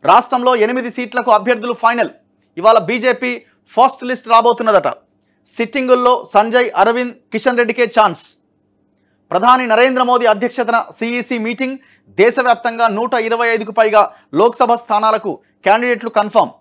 రాష్ట్రంలో 8 సీట్లకు అభ్యర్థులు ఫైనల్. ఇవాళ బీజేపీ ఫస్ట్ లిస్ట్ రాబోతున్నదట. సిట్టింగుల్లో సంజయ్, అరవింద్, కిషన్ రెడ్డికే ఛాన్స్. ప్రధాని నరేంద్ర మోదీ అధ్యక్షతన సిఈసి మీటింగ్. దేశవ్యాప్తంగా 125కు పైగా లోక్సభ స్థానాలకు క్యాండిడేట్లు కన్ఫర్మ్.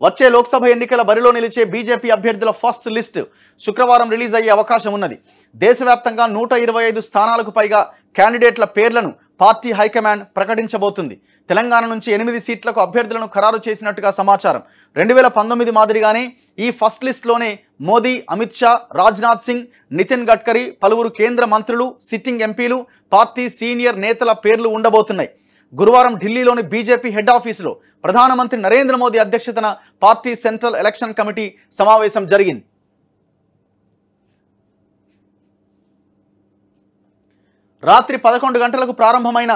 వచ్చే లోక్సభ ఎన్నికల బరిలో నిలిచే బీజేపీ అభ్యర్థుల ఫస్ట్ లిస్ట్ శుక్రవారం రిలీజ్ అయ్యే అవకాశం ఉన్నది. దేశవ్యాప్తంగా 125 స్థానాలకు పైగా క్యాండిడేట్ల పేర్లను పార్టీ హైకమాండ్ ప్రకటించబోతుంది. తెలంగాణ నుంచి 8 సీట్లకు అభ్యర్థులను ఖరారు చేసినట్టుగా సమాచారం. 2019 మాదిరిగానే ఈ ఫస్ట్ లిస్ట్లోనే మోదీ, అమిత్ షా, రాజ్నాథ్ సింగ్, నితిన్ గడ్కరీ, పలువురు కేంద్ర మంత్రులు, సిట్టింగ్ ఎంపీలు, పార్టీ సీనియర్ నేతల పేర్లు ఉండబోతున్నాయి. గురువారం ఢిల్లీలోని బీజేపీ హెడ్ ఆఫీసులో ప్రధానమంత్రి నరేంద్ర మోదీ అధ్యక్షతన పార్టీ సెంట్రల్ ఎలక్షన్ కమిటీ సమావేశం జరిగింది. రాత్రి 11 గంటలకు ప్రారంభమైన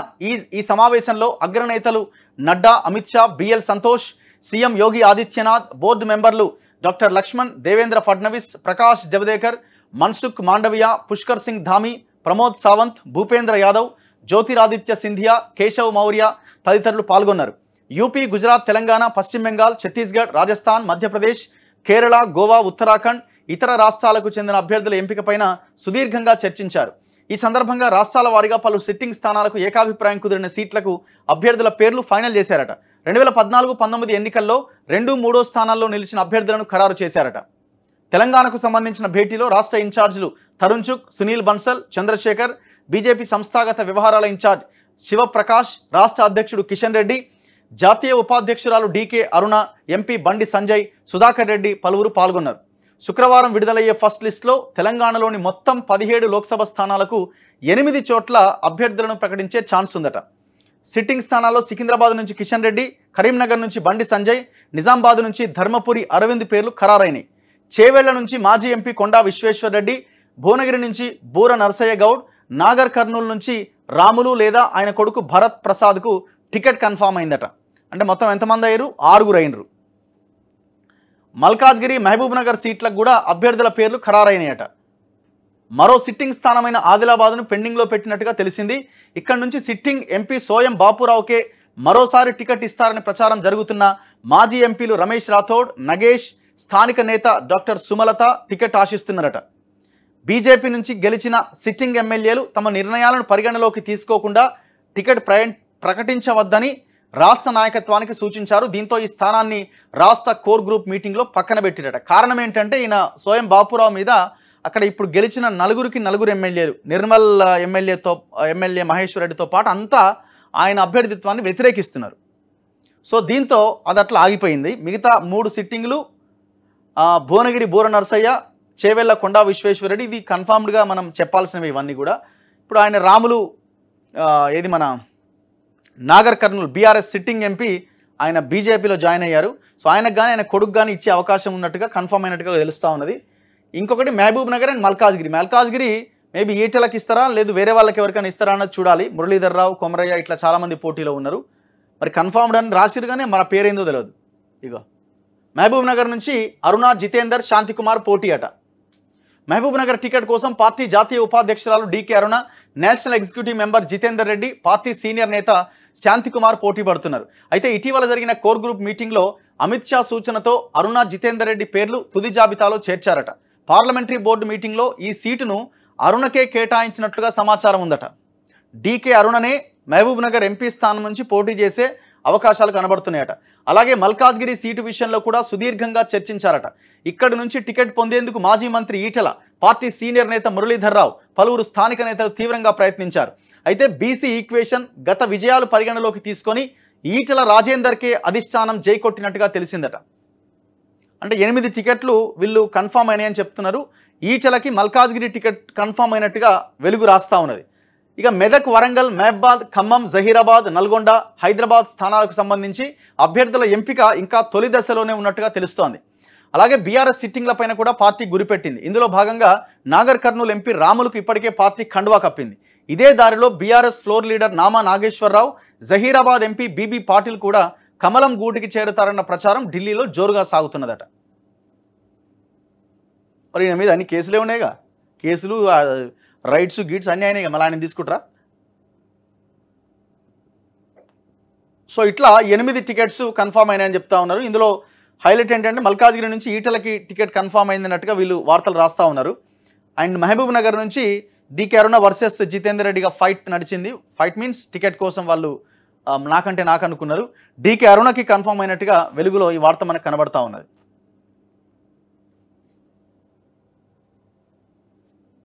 ఈ సమావేశంలో అగ్రనేతలు Nadda, Amit Shah, BL Santosh, CM Yogi Adityanath, board మెంబర్లు డాక్టర్ లక్ష్మణ్, దేవేంద్ర ఫడ్నవీస్, ప్రకాష్ జవదేకర్, మన్సుఖ్ మాండవియా, పుష్కర్ సింగ్ ధామి, ప్రమోద్ సావంత్, భూపేంద్ర యాదవ్, జ్యోతిరాదిత్య సింధియా, కేశవ్ మౌర్య తదితరులు పాల్గొన్నారు. యూపీ, గుజరాత్, తెలంగాణ, పశ్చిమ బెంగాల్, ఛత్తీస్గఢ్, రాజస్థాన్, మధ్యప్రదేశ్, కేరళ, గోవా, ఉత్తరాఖండ్, ఇతర రాష్ట్రాలకు చెందిన అభ్యర్థుల ఎంపికపైన సుదీర్ఘంగా చర్చించారు. ఈ సందర్భంగా రాష్ట్రాల వారీగా పలు సిట్టింగ్ స్థానాలకు ఏకాభిప్రాయం కుదిరిన సీట్లకు అభ్యర్థుల పేర్లు ఫైనల్ చేశారట. 2014-19 ఎన్నికల్లో 2-3 స్థానాల్లో నిలిచిన అభ్యర్థులను ఖరారు చేశారట. తెలంగాణకు సంబంధించిన భేటీలో రాష్ట్ర ఇన్ఛార్జీలు తరుణ్ చుక్, సునీల్ బన్సల్, చంద్రశేఖర్, బీజేపీ సంస్థాగత వ్యవహారాల ఇన్ఛార్జ్ శివప్రకాష్, రాష్ట్ర అధ్యక్షుడు కిషన్ రెడ్డి, జాతీయ ఉపాధ్యక్షురాలు డీకే అరుణ, ఎంపీ బండి సంజయ్, సుధాకర్ రెడ్డి పలువురు పాల్గొన్నారు. శుక్రవారం విడుదలయ్యే ఫస్ట్ లిస్టులో తెలంగాణలోని మొత్తం 17 లోక్సభ స్థానాలకు 8 చోట్ల అభ్యర్థులను ప్రకటించే ఛాన్స్ ఉందట. సిట్టింగ్ స్థానాల్లో సికింద్రాబాద్ నుంచి కిషన్ రెడ్డి, కరీంనగర్ నుంచి బండి సంజయ్, నిజామాబాద్ నుంచి ధర్మపురి అరవింద్ పేర్లు ఖరారైనాయి. చేవెళ్ల నుంచి మాజీ ఎంపీ కొండా విశ్వేశ్వర్ రెడ్డి, భువనగిరి నుంచి బూర నరసయ్య గౌడ్, నాగర్ కర్నూలు నుంచి రాములు లేదా ఆయన కొడుకు భరత్ ప్రసాద్కు టికెట్ కన్ఫామ్ అయిందట. అంటే మొత్తం ఎంతమంది అయ్యారు? 6 అయినరు. మల్కాజ్గిరి, మహబూబ్ నగర్ సీట్లకు కూడా అభ్యర్థుల పేర్లు ఖరారైనాయట. మరో సిట్టింగ్ స్థానమైన ఆదిలాబాద్ను పెండింగ్లో పెట్టినట్టుగా తెలిసింది. ఇక్కడి నుంచి సిట్టింగ్ ఎంపీ సోయం బాపురావుకే మరోసారి టికెట్ ఇస్తారని ప్రచారం జరుగుతున్న మాజీ ఎంపీలు రమేష్ రాథోడ్, నగేష్, స్థానిక నేత డాక్టర్ సుమలత టికెట్ ఆశిస్తున్నారట. బీజేపీ నుంచి గెలిచిన సిట్టింగ్ ఎమ్మెల్యేలు తమ నిర్ణయాలను పరిగణలోకి తీసుకోకుండా టికెట్ ప్రకటించవద్దని రాష్ట్ర నాయకత్వానికి సూచించారు. దీంతో ఈ స్థానాన్ని రాష్ట్ర కోర్ గ్రూప్ మీటింగ్లో పక్కన పెట్టిరట. కారణం ఏంటంటే ఈయన సోయం బాపురావు మీద అక్కడ ఇప్పుడు గెలిచిన 4 ఎమ్మెల్యేలు, నిర్మల్ ఎమ్మెల్యే మహేశ్వర్ రెడ్డితో పాటు అంతా ఆయన అభ్యర్థిత్వాన్ని వ్యతిరేకిస్తున్నారు. సో దీంతో అది అట్లా ఆగిపోయింది. మిగతా 3 సిట్టింగులు భువనగిరి బూర నరసయ్య, చేవెళ్ల కొండా విశ్వేశ్వర రెడ్డి, ఇది కన్ఫామ్డ్గా మనం చెప్పాల్సినవి ఇవన్నీ కూడా. ఇప్పుడు ఆయన రాములు ఏది మన Nagar Kurnool BRS sitting MP ఆయన బీజేపీలో జాయిన్ అయ్యారు. సో ఆయనకు కానీ ఆయన కొడుకు కానీ ఇచ్చే అవకాశం ఉన్నట్టుగా కన్ఫర్మ్ అయినట్టుగా తెలుస్తూ ఉన్నది. ఇంకొకటి మహబూబ్ నగర్ అండ్ మల్కాజ్గిరి మేబీ ఈటెలకు ఇస్తారా లేదు వేరే వాళ్ళకి ఎవరికైనా ఇస్తారా అన్నది చూడాలి. మురళీధర్ రావు, కొమరయ్య ఇట్లా చాలామంది పోటీలో ఉన్నారు. మరి కన్ఫర్మ్డ్ అని రాసిరు కానీ మన పేరేందో తెలియదు. ఇగో మహబూబ్ నగర్ నుంచి అరుణ, జితేందర్, శాంతికుమార్ పోటీ అట. మహబూబ్ నగర్ టికెట్ కోసం పార్టీ జాతీయ ఉపాధ్యక్షురాలు DK Aruna, national executive member Jitender Reddy, party senior నేత శాంతికుమార్ పోటీ పడుతున్నారు. అయితే ఇటీవల జరిగిన కోర్ గ్రూప్ మీటింగ్లో అమిత్ షా సూచనతో అరుణ, జితేందర్ రెడ్డి పేర్లు తుది జాబితాలో చేర్చారట. పార్లమెంటరీ బోర్డు మీటింగ్లో ఈ సీటును అరుణకే కేటాయించినట్లుగా సమాచారం ఉందట. డీకే అరుణనే మహబూబ్ నగర్ ఎంపీ స్థానం నుంచి పోటీ చేసే అవకాశాలు కనబడుతున్నాయట. అలాగే మల్కాజ్గిరి సీటు విషయంలో కూడా సుదీర్ఘంగా చర్చించారట. ఇక్కడి నుంచి టికెట్ పొందేందుకు మాజీ మంత్రి ఈటెల, పార్టీ సీనియర్ నేత మురళీధర్ రావు, పలువురు స్థానిక నేతలు తీవ్రంగా ప్రయత్నించారు. అయితే బీసీ ఈక్వేషన్ గత విజయాలు పరిగణలోకి తీసుకొని ఈటెల రాజేందర్కే అధిష్టానం జై కొట్టినట్టుగా తెలిసిందట. అంటే 8 టికెట్లు వీళ్ళు కన్ఫామ్ అయినాయని చెప్తున్నారు. ఈటెలకి మల్కాజ్గిరి టికెట్ కన్ఫామ్ అయినట్టుగా వెలుగు రాస్తా ఉన్నది. ఇక మెదక్, వరంగల్, మహబాద్, ఖమ్మం, జహీరాబాద్, నల్గొండ, హైదరాబాద్ స్థానాలకు సంబంధించి అభ్యర్థుల ఎంపిక ఇంకా తొలి దశలోనే ఉన్నట్టుగా తెలుస్తోంది. అలాగే బీఆర్ఎస్ సిట్టింగ్లపైన కూడా పార్టీ గురిపెట్టింది. ఇందులో భాగంగా నాగర్ కర్నూలు ఎంపీ రాములకు ఇప్పటికే పార్టీ కండువా కప్పింది. ఇదే దారిలో BRS floor leader Nama Nageswara Rao, Zaheerabad MP BB Patil కూడా కమలం గూటికి చేరుతారన్న ప్రచారం ఢిల్లీలో జోరుగా సాగుతున్నదట. మరి ఈయన మీద అన్ని కేసులే ఉన్నాయిగా, కేసులు, రైట్స్, గిట్స్ అన్నీ అయినాయిగా, మళ్ళీ ఆయన తీసుకుంటారా? సో ఇట్లా 8 టికెట్స్ కన్ఫామ్ అయినాయని చెప్తా ఉన్నారు. ఇందులో హైలైట్ ఏంటంటే మల్కాజ్గిరి నుంచి ఈటలకి టికెట్ కన్ఫామ్ అయిందన్నట్టుగా వీళ్ళు వార్తలు రాస్తూ ఉన్నారు. అండ్ మహబూబ్ నగర్ నుంచి డీకే అరుణ వర్సెస్ జితేందర్ రెడ్డిగా ఫైట్ నడిచింది. ఫైట్ మీన్స్ టికెట్ కోసం వాళ్ళు నాకంటే నాకు అనుకున్నారు. డీకే అరుణకి కన్ఫామ్ అయినట్టుగా వెలుగులో ఈ వార్త మనకు కనబడతా ఉన్నది.